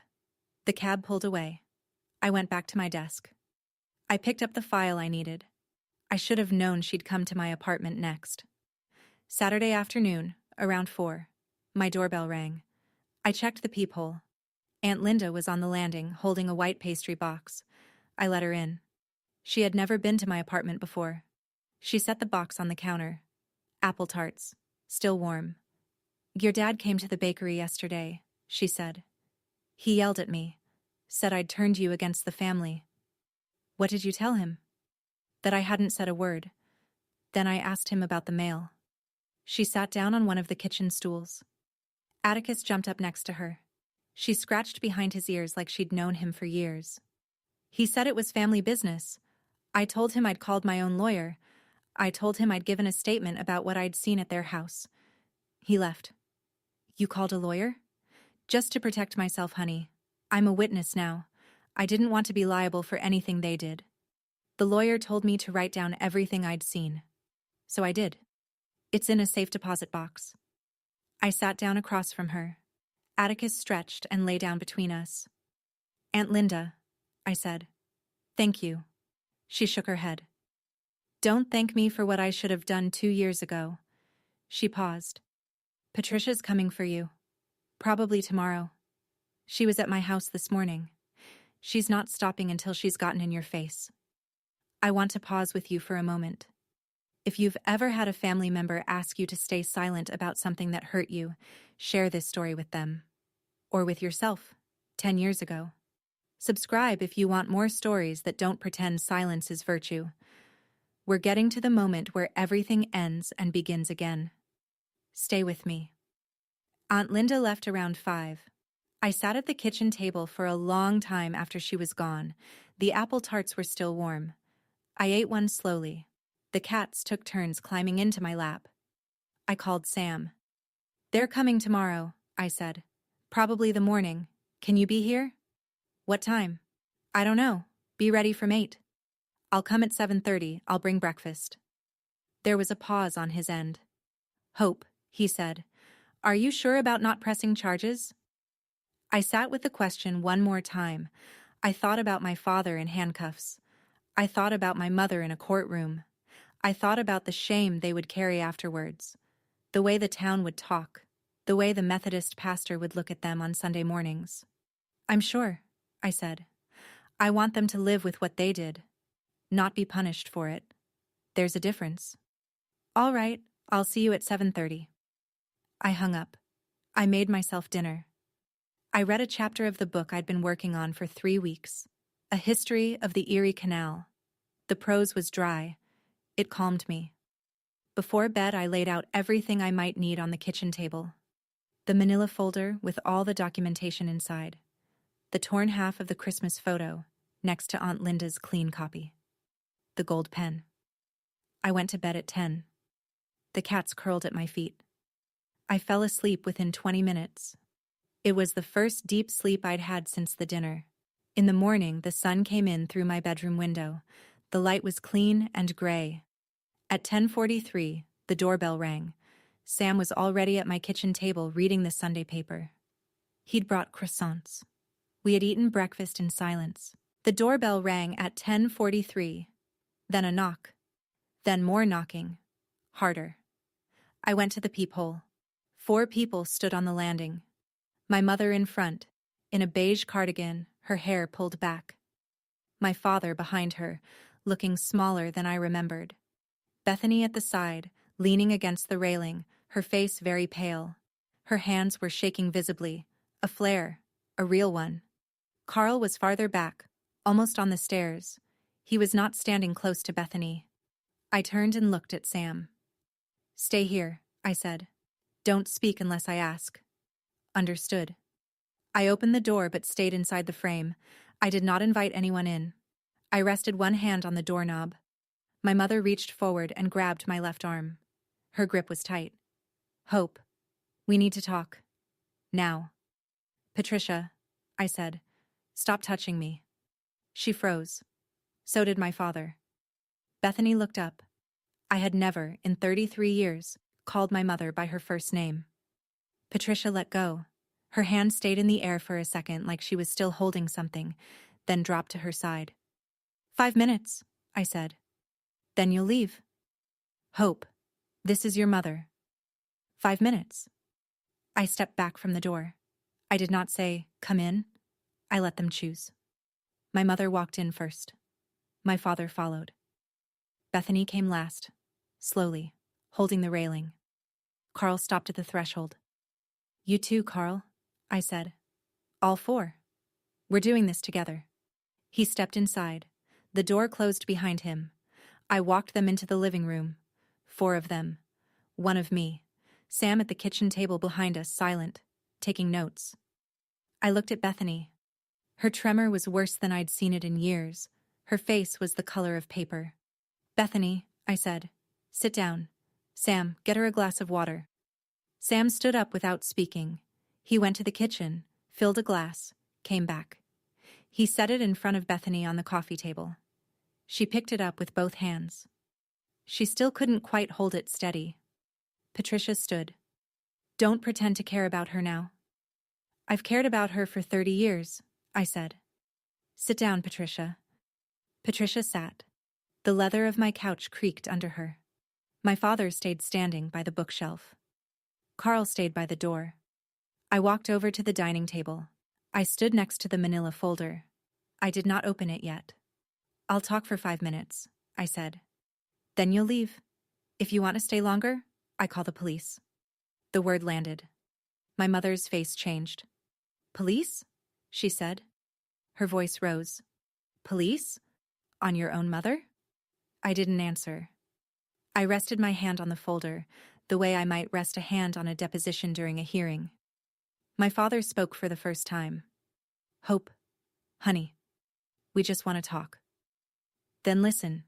The cab pulled away. I went back to my desk. I picked up the file I needed. I should have known she'd come to my apartment next. Saturday afternoon, around 4, my doorbell rang. I checked the peephole. Aunt Linda was on the landing, holding a white pastry box. I let her in. She had never been to my apartment before. She set the box on the counter. Apple tarts, still warm. "Your dad came to the bakery yesterday," she said. "He yelled at me, said I'd turned you against the family." "What did you tell him?" "That I hadn't said a word. Then I asked him about the mail." She sat down on one of the kitchen stools. Atticus jumped up next to her. She scratched behind his ears like she'd known him for years. "He said it was family business. I told him I'd called my own lawyer. I told him I'd given a statement about what I'd seen at their house. He left." "You called a lawyer?" "Just to protect myself, honey. I'm a witness now. I didn't want to be liable for anything they did. The lawyer told me to write down everything I'd seen. So I did. It's in a safe deposit box." I sat down across from her. Atticus stretched and lay down between us. "Aunt Linda," I said. "Thank you." She shook her head. "Don't thank me for what I should have done 2 years ago." She paused. "Patricia's coming for you. Probably tomorrow. She was at my house this morning. She's not stopping until she's gotten in your face. I want to pause with you for a moment. If you've ever had a family member ask you to stay silent about something that hurt you, share this story with them. Or with yourself, 10 years ago. Subscribe if you want more stories that don't pretend silence is virtue. We're getting to the moment where everything ends and begins again. Stay with me. Aunt Linda left around 5. I sat at the kitchen table for a long time after she was gone. The apple tarts were still warm. I ate one slowly. The cats took turns climbing into my lap. I called Sam. "They're coming tomorrow," I said. "Probably the morning. Can you be here?" "What time?" "I don't know. Be ready from 8. I'll come at 7:30. I'll bring breakfast." There was a pause on his end. "Hope," he said. "Are you sure about not pressing charges?" I sat with the question one more time. I thought about my father in handcuffs. I thought about my mother in a courtroom. I thought about the shame they would carry afterwards, the way the town would talk, the way the Methodist pastor would look at them on Sunday mornings. "I'm sure," I said. "I want them to live with what they did, not be punished for it. There's a difference." "All right, I'll see you at 7:30. I hung up. I made myself dinner. I read a chapter of the book I'd been working on for 3 weeks, A History of the Erie Canal. The prose was dry. It calmed me. Before bed, I laid out everything I might need on the kitchen table. The manila folder with all the documentation inside. The torn half of the Christmas photo next to Aunt Linda's clean copy. The gold pen. I went to bed at 10. The cats curled at my feet. I fell asleep within 20 minutes. It was the first deep sleep I'd had since the dinner. In the morning, the sun came in through my bedroom window. The light was clean and gray. At 10:43, the doorbell rang. Sam was already at my kitchen table reading the Sunday paper. He'd brought croissants. We had eaten breakfast in silence. The doorbell rang at 10:43. Then a knock. Then more knocking. Harder. I went to the peephole. 4 people stood on the landing. My mother in front, in a beige cardigan, her hair pulled back. My father behind her, looking smaller than I remembered. Bethany at the side, leaning against the railing, her face very pale. Her hands were shaking visibly. A flare, a real one. Carl was farther back, almost on the stairs. He was not standing close to Bethany. I turned and looked at Sam. Stay here, I said. Don't speak unless I ask. Understood. I opened the door but stayed inside the frame. I did not invite anyone in. I rested one hand on the doorknob. My mother reached forward and grabbed my left arm. Her grip was tight. Hope, we need to talk. Now. Patricia, I said, stop touching me. She froze. So did my father. Bethany looked up. I had never, in 33 years, called my mother by her first name. Patricia let go. Her hand stayed in the air for a second like she was still holding something, then dropped to her side. 5 minutes, I said. Then you'll leave. Hope, this is your mother. 5 minutes. I stepped back from the door. I did not say, come in. I let them choose. My mother walked in first. My father followed. Bethany came last, slowly, holding the railing. Carl stopped at the threshold. You too, Carl, I said. All four. We're doing this together. He stepped inside. The door closed behind him. I walked them into the living room. 4 of them. 1 of me. Sam at the kitchen table behind us, silent, taking notes. I looked at Bethany. Her tremor was worse than I'd seen it in years. Her face was the color of paper. Bethany, I said, sit down. Sam, get her a glass of water. Sam stood up without speaking. He went to the kitchen, filled a glass, came back. He set it in front of Bethany on the coffee table. She picked it up with both hands. She still couldn't quite hold it steady. Patricia stood. Don't pretend to care about her now. I've cared about her for 30 years, I said. Sit down, Patricia. Patricia sat. The leather of my couch creaked under her. My father stayed standing by the bookshelf. Carl stayed by the door. I walked over to the dining table. I stood next to the manila folder. I did not open it yet. I'll talk for 5 minutes, I said. Then you'll leave. If you want to stay longer, I call the police. The word landed. My mother's face changed. Police? She said. Her voice rose. Police? On your own mother? I didn't answer. I rested my hand on the folder, the way I might rest a hand on a deposition during a hearing. My father spoke for the first time. Hope, honey, we just want to talk. Then listen.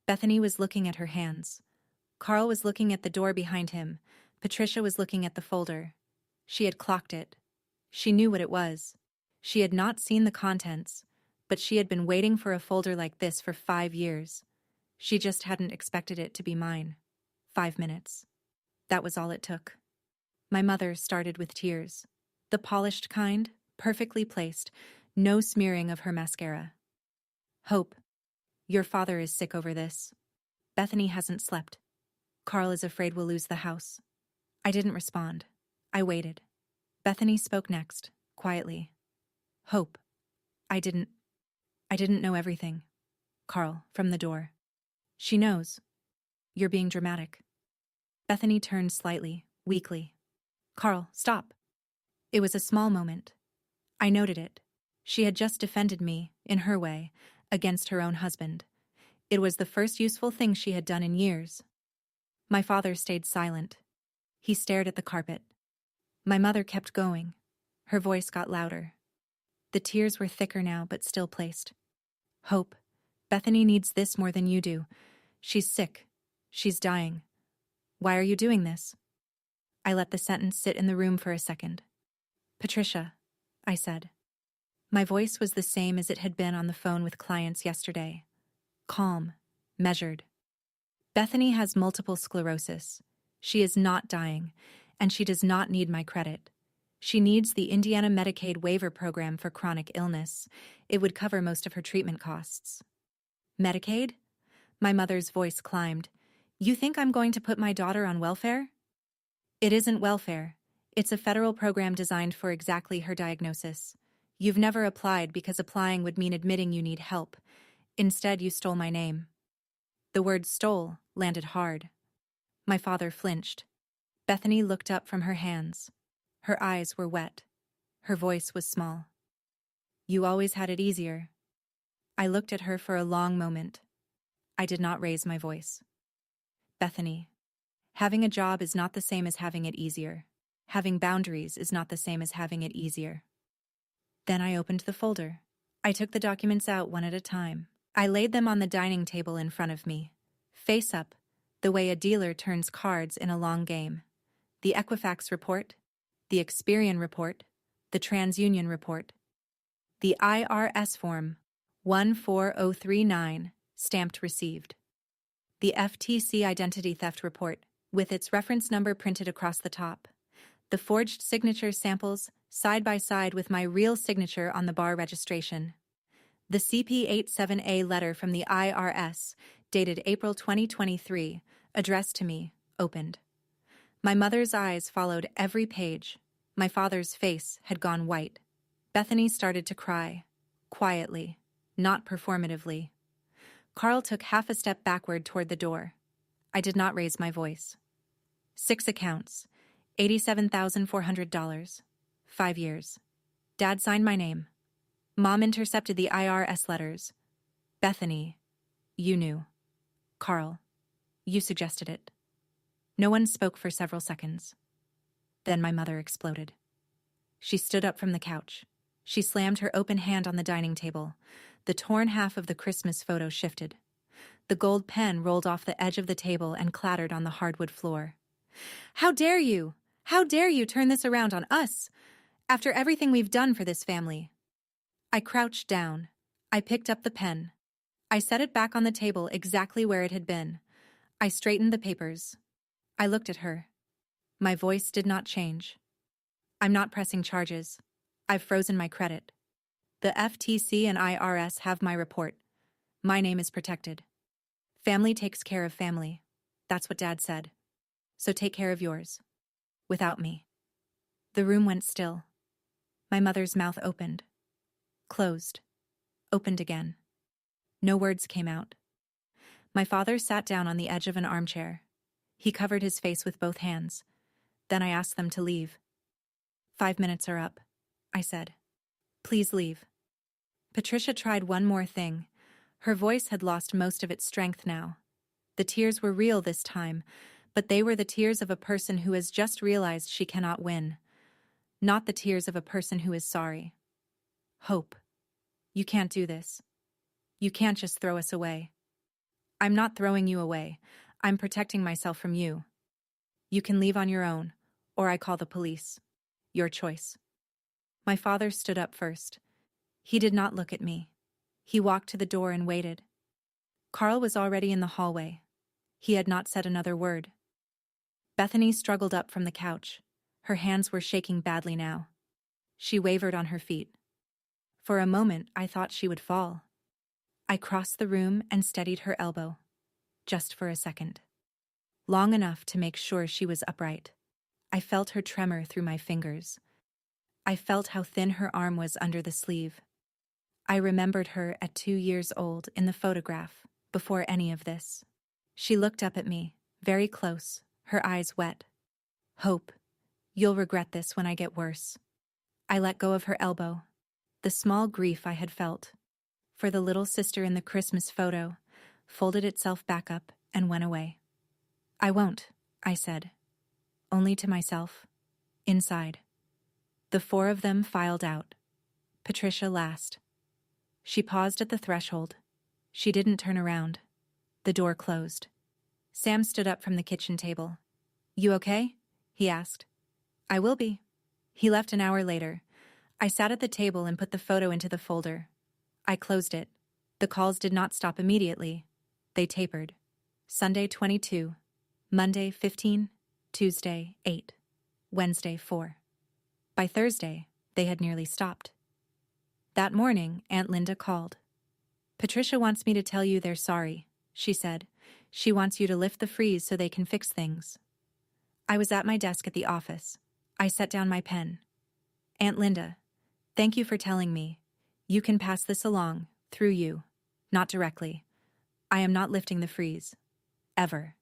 Bethany was looking at her hands. Carl was looking at the door behind him. Patricia was looking at the folder. She had clocked it. She knew what it was. She had not seen the contents, but she had been waiting for a folder like this for 5 years. She just hadn't expected it to be mine. 5 minutes. That was all it took. My mother started with tears. The polished kind, perfectly placed, no smearing of her mascara. Hope, your father is sick over this. Bethany hasn't slept. Carl is afraid we'll lose the house. I didn't respond. I waited. Bethany spoke next, quietly. Hope, I didn't know everything. Carl, from the door. She knows. You're being dramatic. Bethany turned slightly, weakly. Carl, stop. It was a small moment. I noted it. She had just defended me, in her way, against her own husband. It was the first useful thing she had done in years. My father stayed silent. He stared at the carpet. My mother kept going. Her voice got louder. The tears were thicker now, but still placed. Hope, Bethany needs this more than you do. She's sick. She's dying. Why are you doing this? I let the sentence sit in the room for a second. Patricia, I said. My voice was the same as it had been on the phone with clients yesterday. Calm, measured. Bethany has multiple sclerosis. She is not dying, and she does not need my credit. She needs the Indiana Medicaid waiver program for chronic illness. It would cover most of her treatment costs. Medicaid? My mother's voice climbed. You think I'm going to put my daughter on welfare? It isn't welfare. It's a federal program designed for exactly her diagnosis. You've never applied because applying would mean admitting you need help. Instead, you stole my name. The word stole landed hard. My father flinched. Bethany looked up from her hands. Her eyes were wet. Her voice was small. You always had it easier. I looked at her for a long moment. I did not raise my voice. Bethany, Having a job is not the same as having it easier. Having boundaries is not the same as having it easier. Then I opened the folder. I took the documents out one at a time. I laid them on the dining table in front of me, face up, the way a dealer turns cards in a long game. The Equifax report, the Experian report, the TransUnion report, the IRS form 14039, stamped received. The FTC identity theft report, with its reference number printed across the top. The forged signature samples, side by side with my real signature on the bar registration. The CP87A letter from the IRS, dated April 2023, addressed to me, opened. My mother's eyes followed every page. My father's face had gone white. Bethany started to cry, quietly, not performatively. Carl took half a step backward toward the door. I did not raise my voice. 6 accounts, $87,400, 5 years. Dad signed my name. Mom intercepted the IRS letters. Bethany, you knew. Carl, you suggested it. No one spoke for several seconds. Then my mother exploded. She stood up from the couch. She slammed her open hand on the dining table. The torn half of the Christmas photo shifted. The gold pen rolled off the edge of the table and clattered on the hardwood floor. How dare you? How dare you turn this around on us? After everything we've done for this family. I crouched down. I picked up the pen. I set it back on the table exactly where it had been. I straightened the papers. I looked at her. My voice did not change. I'm not pressing charges. I've frozen my credit. The FTC and IRS have my report. My name is protected. Family takes care of family. That's what Dad said. So take care of yours. Without me. The room went still. My mother's mouth opened. Closed. Opened again. No words came out. My father sat down on the edge of an armchair. He covered his face with both hands. Then I asked them to leave. 5 minutes are up, I said. Please leave. Patricia tried one more thing. Her voice had lost most of its strength now. The tears were real this time, but they were the tears of a person who has just realized she cannot win. Not the tears of a person who is sorry. Hope. You can't do this. You can't just throw us away. I'm not throwing you away. I'm protecting myself from you. You can leave on your own, or I call the police. Your choice. My father stood up first. He did not look at me. He walked to the door and waited. Carl was already in the hallway. He had not said another word. Bethany struggled up from the couch. Her hands were shaking badly now. She wavered on her feet. For a moment, I thought she would fall. I crossed the room and steadied her elbow. Just for a second. Long enough to make sure she was upright. I felt her tremor through my fingers. I felt how thin her arm was under the sleeve. I remembered her at 2 years old in the photograph, before any of this. She looked up at me, very close, her eyes wet. Hope, you'll regret this when I get worse. I let go of her elbow. The small grief I had felt for the little sister in the Christmas photo folded itself back up and went away. I won't, I said. Only to myself. Inside. The 4 of them filed out. Patricia last. She paused at the threshold. She didn't turn around. The door closed. Sam stood up from the kitchen table. You okay? He asked. I will be. He left an hour later. I sat at the table and put the photo into the folder. I closed it. The calls did not stop immediately. They tapered. Sunday 22, Monday 15, Tuesday 8, Wednesday 4. By Thursday, they had nearly stopped. That morning, Aunt Linda called. Patricia wants me to tell you they're sorry, she said. She wants you to lift the freeze so they can fix things. I was at my desk at the office. I set down my pen. Aunt Linda, thank you for telling me. You can pass this along, through you, not directly. I am not lifting the freeze. Ever.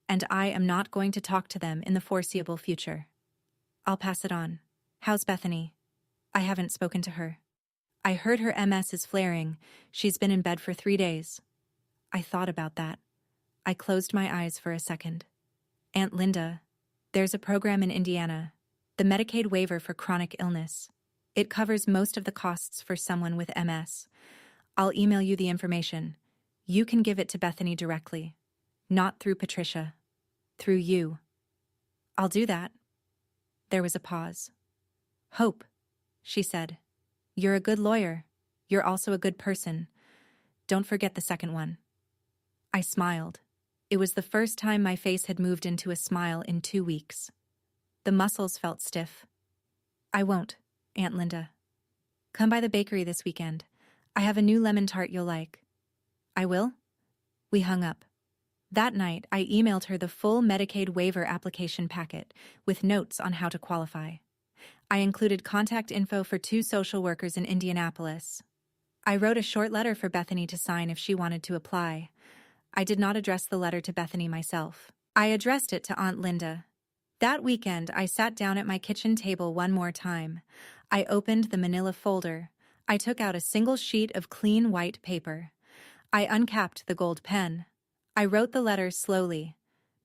And I am not going to talk to them in the foreseeable future. I'll pass it on. How's Bethany? I haven't spoken to her. I heard her MS is flaring. She's been in bed for 3 days. I thought about that. I closed my eyes for a second. Aunt Linda, there's a program in Indiana, the Medicaid waiver for chronic illness. It covers most of the costs for someone with MS. I'll email you the information. You can give it to Bethany directly. Not through Patricia. Through you. I'll do that. There was a pause. Hope, she said. You're a good lawyer. You're also a good person. Don't forget the second one. I smiled. It was the first time my face had moved into a smile in 2 weeks. The muscles felt stiff. I won't, Aunt Linda. Come by the bakery this weekend. I have a new lemon tart you'll like. I will? We hung up. That night, I emailed her the full Medicaid waiver application packet with notes on how to qualify. I included contact info for 2 social workers in Indianapolis. I wrote a short letter for Bethany to sign if she wanted to apply. I did not address the letter to Bethany myself. I addressed it to Aunt Linda. That weekend, I sat down at my kitchen table one more time. I opened the manila folder. I took out a single sheet of clean white paper. I uncapped the gold pen. I wrote the letter slowly.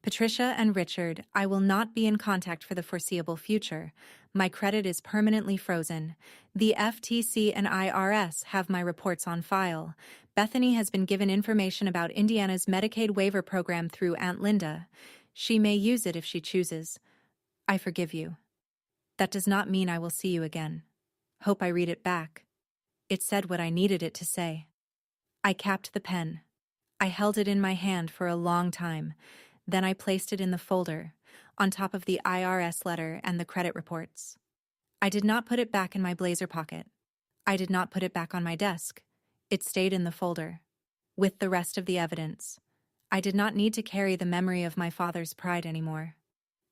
Patricia and Richard, I will not be in contact for the foreseeable future. My credit is permanently frozen. The FTC and IRS have my reports on file. Bethany has been given information about Indiana's Medicaid waiver program through Aunt Linda. She may use it if she chooses. I forgive you. That does not mean I will see you again. Hope I read it back. It said what I needed it to say. I capped the pen. I held it in my hand for a long time. Then I placed it in the folder, on top of the IRS letter and the credit reports. I did not put it back in my blazer pocket. I did not put it back on my desk. It stayed in the folder, with the rest of the evidence. I did not need to carry the memory of my father's pride anymore.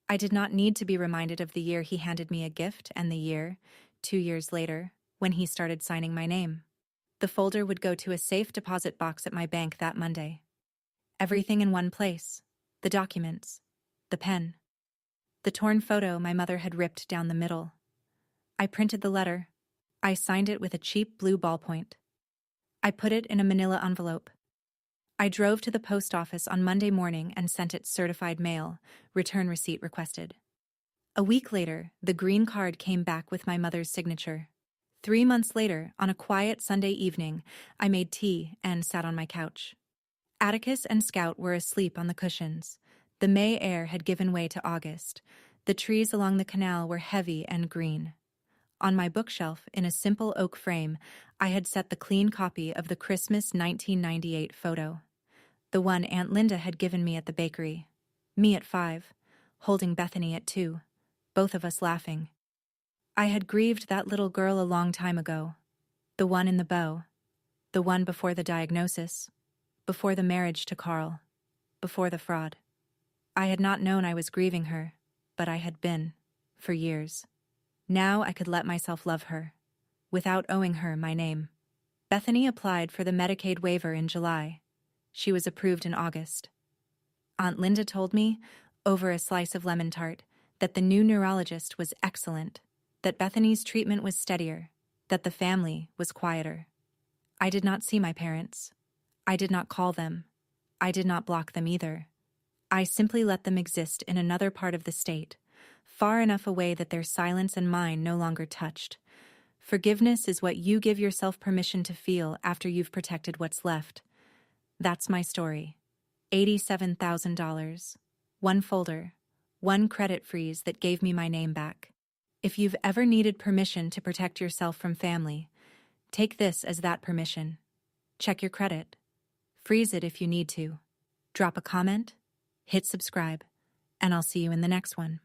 I did not need to be reminded of the year he handed me a gift and the year, 2 years later, when he started signing my name. The folder would go to a safe deposit box at my bank that Monday. Everything in one place. The documents. The pen. The torn photo my mother had ripped down the middle. I printed the letter. I signed it with a cheap blue ballpoint. I put it in a manila envelope. I drove to the post office on Monday morning and sent it certified mail, return receipt requested. A week later, the green card came back with my mother's signature. 3 months later, on a quiet Sunday evening, I made tea and sat on my couch. Atticus and Scout were asleep on the cushions. The May air had given way to August. The trees along the canal were heavy and green. On my bookshelf, in a simple oak frame, I had set the clean copy of the Christmas 1998 photo. The one Aunt Linda had given me at the bakery. Me at 5, holding Bethany at 2, both of us laughing. I had grieved that little girl a long time ago. The one in the bow. The one before the diagnosis. Before the marriage to Carl. Before the fraud. I had not known I was grieving her, but I had been, for years. Now I could let myself love her, without owing her my name. Bethany applied for the Medicaid waiver in July. She was approved in August. Aunt Linda told me, over a slice of lemon tart, that the new neurologist was excellent, that Bethany's treatment was steadier, that the family was quieter. I did not see my parents. I did not call them. I did not block them either. I simply let them exist in another part of the state, far enough away that their silence and mine no longer touched. Forgiveness is what you give yourself permission to feel after you've protected what's left. That's my story. $87,000. One folder. One credit freeze that gave me my name back. If you've ever needed permission to protect yourself from family, take this as that permission. Check your credit. Freeze it if you need to. Drop a comment, hit subscribe, and I'll see you in the next one.